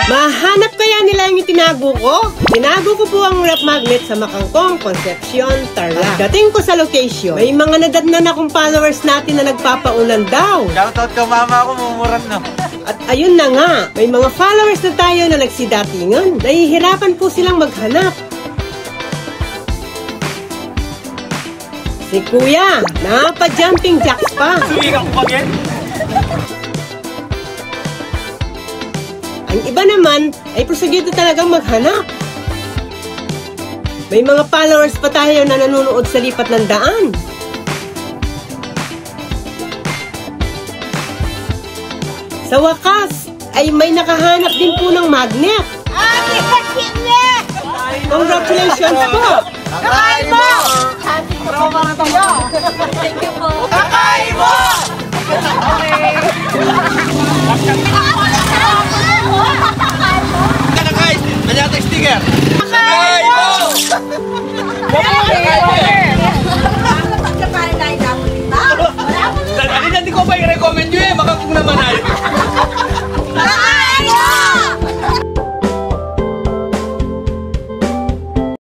Mahanap kaya nila yung tinago ko? Tinago ko po ang rep magnet sa Makangkong, Concepcion, Tarlac. Dating ko sa location, may mga nadatnan akong followers natin na nagpapaunan daw. Shoutout ka mama ko, mumuran no. At ayun na nga, may mga followers na tayo na nagsidatingan. Nahihirapan po silang maghanap. Si Kuya, napa-jumping jacks pa. Sumigang pa yan. Ang iba naman ay proseguido talagang maghanap. May mga followers pa tayo na nanonood sa lipat ng daan. Sa wakas, ay may nakahanap din po ng magnet. Congratulations po! Kakain mo! Thank you po. Kakain mo! Okay.